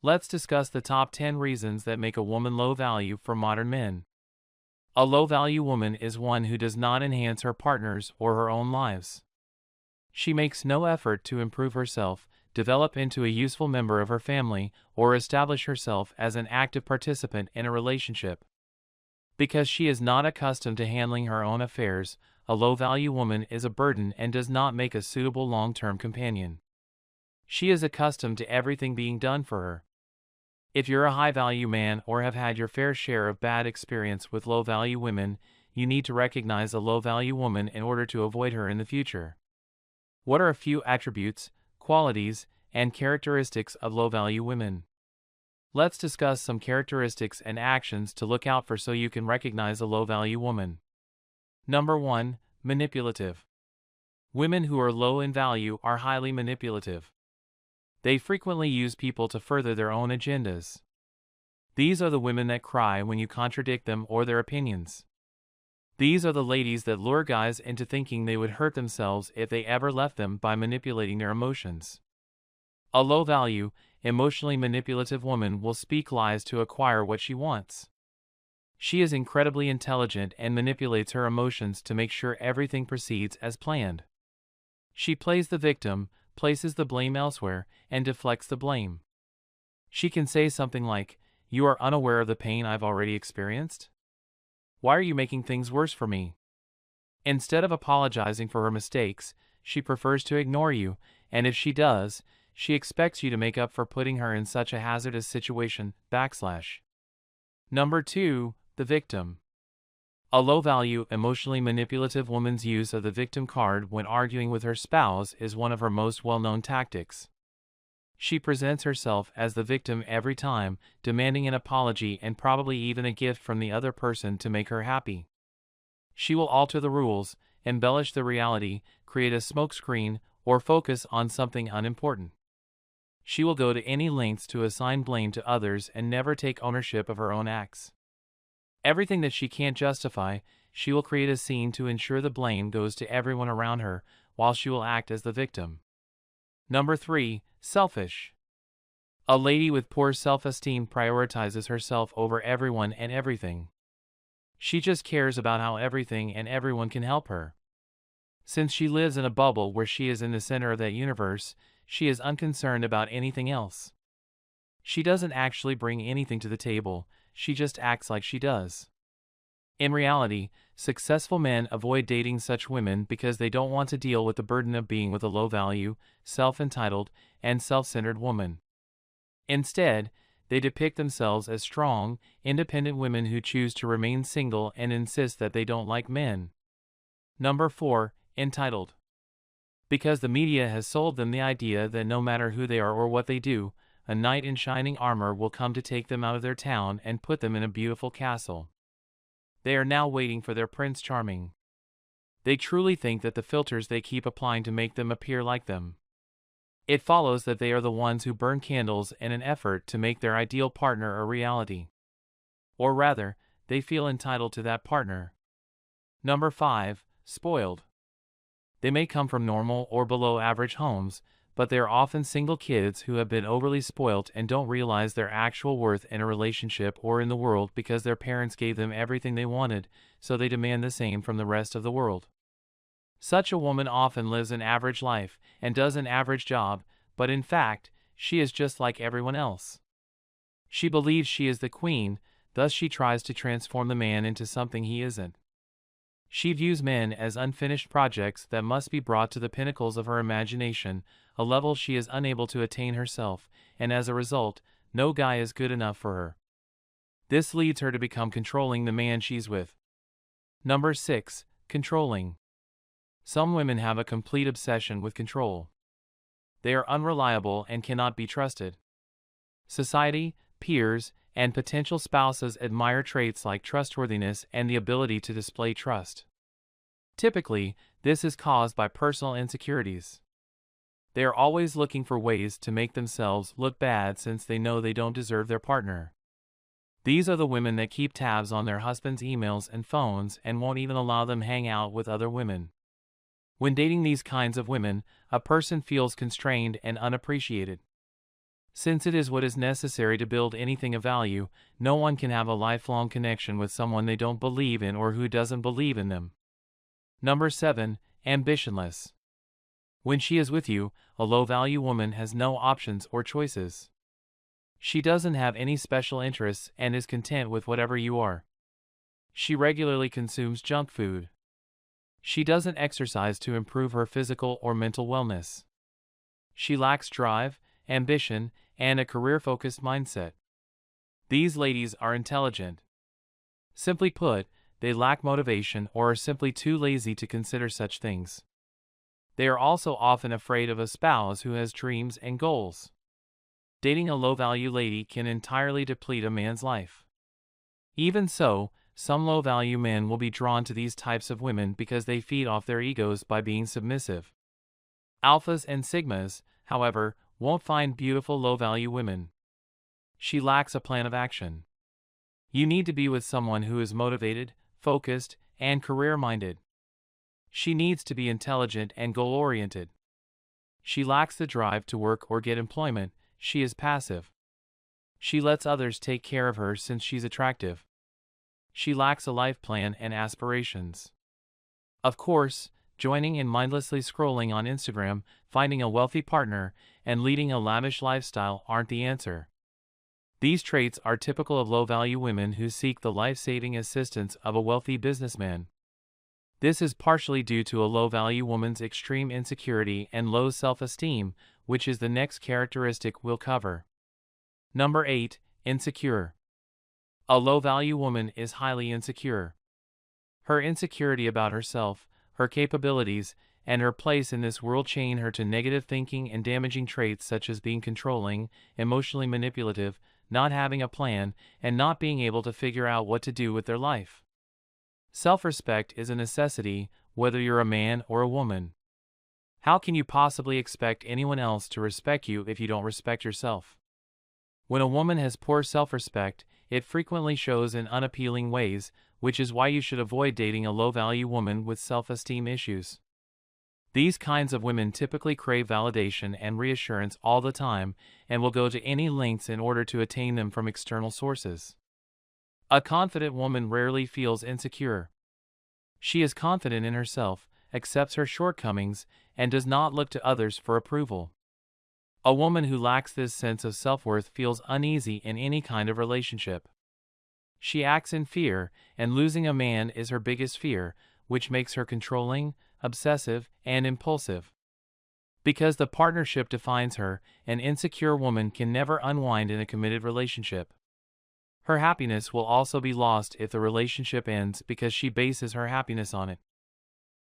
Let's discuss the top 10 reasons that make a woman low value for modern men. A low value woman is one who does not enhance her partner's or her own lives. She makes no effort to improve herself, develop into a useful member of her family, or establish herself as an active participant in a relationship. Because she is not accustomed to handling her own affairs, a low-value woman is a burden and does not make a suitable long-term companion. She is accustomed to everything being done for her. If you're a high-value man or have had your fair share of bad experience with low-value women, you need to recognize a low-value woman in order to avoid her in the future. What are a few attributes, qualities, and characteristics of low-value women? Let's discuss some characteristics and actions to look out for so you can recognize a low-value woman. Number 1. Manipulative. Women who are low in value are highly manipulative. They frequently use people to further their own agendas. These are the women that cry when you contradict them or their opinions. These are the ladies that lure guys into thinking they would hurt themselves if they ever left them by manipulating their emotions. A low-value, emotionally manipulative woman will speak lies to acquire what she wants. She is incredibly intelligent and manipulates her emotions to make sure everything proceeds as planned. She plays the victim, places the blame elsewhere, and deflects the blame. She can say something like, "You are unaware of the pain I've already experienced? Why are you making things worse for me?" Instead of apologizing for her mistakes, she prefers to ignore you, and if she does, she expects you to make up for putting her in such a hazardous situation. Number 2. The victim. A low-value, emotionally manipulative woman's use of the victim card when arguing with her spouse is one of her most well-known tactics. She presents herself as the victim every time, demanding an apology and probably even a gift from the other person to make her happy. She will alter the rules, embellish the reality, create a smokescreen, or focus on something unimportant. She will go to any lengths to assign blame to others and never take ownership of her own acts. Everything that she can't justify, she will create a scene to ensure the blame goes to everyone around her, while she will act as the victim. Number 3. Selfish. A lady with poor self-esteem prioritizes herself over everyone and everything. She just cares about how everything and everyone can help her. Since she lives in a bubble where she is in the center of that universe, she is unconcerned about anything else. She doesn't actually bring anything to the table, she just acts like she does. In reality, successful men avoid dating such women because they don't want to deal with the burden of being with a low-value, self-entitled, and self-centered woman. Instead, they depict themselves as strong, independent women who choose to remain single and insist that they don't like men. Number 4. Entitled. Because the media has sold them the idea that no matter who they are or what they do, a knight in shining armor will come to take them out of their town and put them in a beautiful castle. They are now waiting for their Prince Charming. They truly think that the filters they keep applying to make them appear like them. It follows that they are the ones who burn candles in an effort to make their ideal partner a reality. Or rather, they feel entitled to that partner. Number 5. Spoiled. They may come from normal or below average homes, but they are often single kids who have been overly spoilt and don't realize their actual worth in a relationship or in the world because their parents gave them everything they wanted, so they demand the same from the rest of the world. Such a woman often lives an average life and does an average job, but in fact, she is just like everyone else. She believes she is the queen, thus she tries to transform the man into something he isn't. She views men as unfinished projects that must be brought to the pinnacles of her imagination, a level she is unable to attain herself, and as a result, no guy is good enough for her. This leads her to become controlling the man she's with. Number 6. Controlling. Some women have a complete obsession with control. They are unreliable and cannot be trusted. Society, peers, and potential spouses admire traits like trustworthiness and the ability to display trust. Typically, this is caused by personal insecurities. They are always looking for ways to make themselves look bad since they know they don't deserve their partner. These are the women that keep tabs on their husband's emails and phones and won't even allow them hang out with other women. When dating these kinds of women, a person feels constrained and unappreciated. Since it is what is necessary to build anything of value, no one can have a lifelong connection with someone they don't believe in or who doesn't believe in them. Number 7. Ambitionless. When she is with you, a low-value woman has no options or choices. She doesn't have any special interests and is content with whatever you are. She regularly consumes junk food. She doesn't exercise to improve her physical or mental wellness. She lacks drive, ambition, and a career-focused mindset. These ladies are intelligent. Simply put, they lack motivation or are simply too lazy to consider such things. They are also often afraid of a spouse who has dreams and goals. Dating a low-value lady can entirely deplete a man's life. Even so, some low-value men will be drawn to these types of women because they feed off their egos by being submissive. Alphas and sigmas, however, won't find beautiful low-value women. She lacks a plan of action. You need to be with someone who is motivated, focused, and career-minded. She needs to be intelligent and goal-oriented. She lacks the drive to work or get employment. She is passive. She lets others take care of her since she's attractive. She lacks a life plan and aspirations. Of course, joining in mindlessly scrolling on Instagram, finding a wealthy partner, and leading a lavish lifestyle aren't the answer. These traits are typical of low-value women who seek the life-saving assistance of a wealthy businessman. This is partially due to a low-value woman's extreme insecurity and low self-esteem, which is the next characteristic we'll cover. Number 8. Insecure. A low-value woman is highly insecure. Her insecurity about herself, her capabilities, and her place in this world chain her to negative thinking and damaging traits such as being controlling, emotionally manipulative, not having a plan, and not being able to figure out what to do with their life. Self-respect is a necessity, whether you're a man or a woman. How can you possibly expect anyone else to respect you if you don't respect yourself? When a woman has poor self-respect, it frequently shows in unappealing ways, which is why you should avoid dating a low-value woman with self-esteem issues. These kinds of women typically crave validation and reassurance all the time and will go to any lengths in order to attain them from external sources. A confident woman rarely feels insecure. She is confident in herself, accepts her shortcomings, and does not look to others for approval. A woman who lacks this sense of self-worth feels uneasy in any kind of relationship. She acts in fear, and losing a man is her biggest fear, which makes her controlling, obsessive, and impulsive. Because the partnership defines her, an insecure woman can never unwind in a committed relationship. Her happiness will also be lost if the relationship ends because she bases her happiness on it.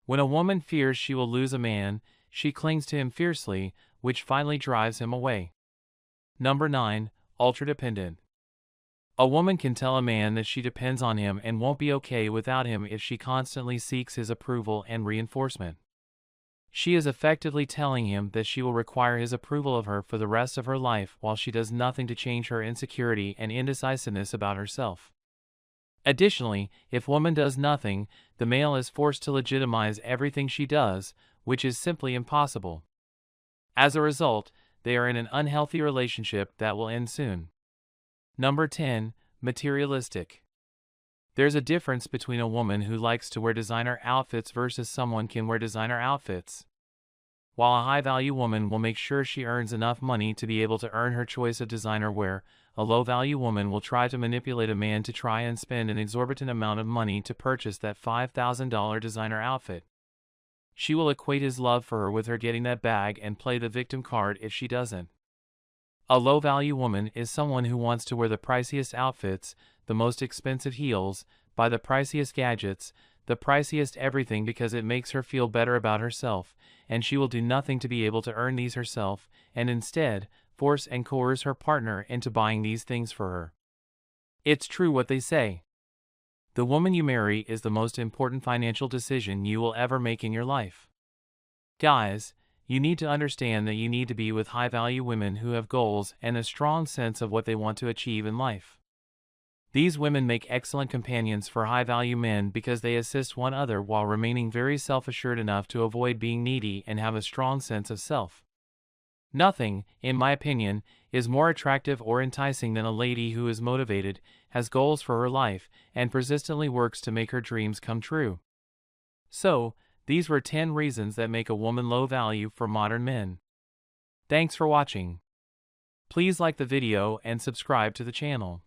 When a woman fears she will lose a man, she clings to him fiercely, which finally drives him away. Number 9. Ultra-dependent. A woman can tell a man that she depends on him and won't be okay without him if she constantly seeks his approval and reinforcement. She is effectively telling him that she will require his approval of her for the rest of her life while she does nothing to change her insecurity and indecisiveness about herself. Additionally, if woman does nothing, the male is forced to legitimize everything she does, which is simply impossible. As a result, they are in an unhealthy relationship that will end soon. Number 10. Materialistic. There's a difference between a woman who likes to wear designer outfits versus someone can wear designer outfits. While a high-value woman will make sure she earns enough money to be able to earn her choice of designer wear, a low-value woman will try to manipulate a man to try and spend an exorbitant amount of money to purchase that $5,000 designer outfit. She will equate his love for her with her getting that bag and play the victim card if she doesn't. A low-value woman is someone who wants to wear the priciest outfits, the most expensive heels, buy the priciest gadgets, the priciest everything because it makes her feel better about herself, and she will do nothing to be able to earn these herself, and instead, force and coerce her partner into buying these things for her. It's true what they say. The woman you marry is the most important financial decision you will ever make in your life. Guys, you need to understand that you need to be with high-value women who have goals and a strong sense of what they want to achieve in life. These women make excellent companions for high-value men because they assist one another while remaining very self-assured enough to avoid being needy and have a strong sense of self. Nothing, in my opinion, is more attractive or enticing than a lady who is motivated, has goals for her life, and persistently works to make her dreams come true. So, these were 10 reasons that make a woman low value for modern men. Thanks for watching. Please like the video and subscribe to the channel.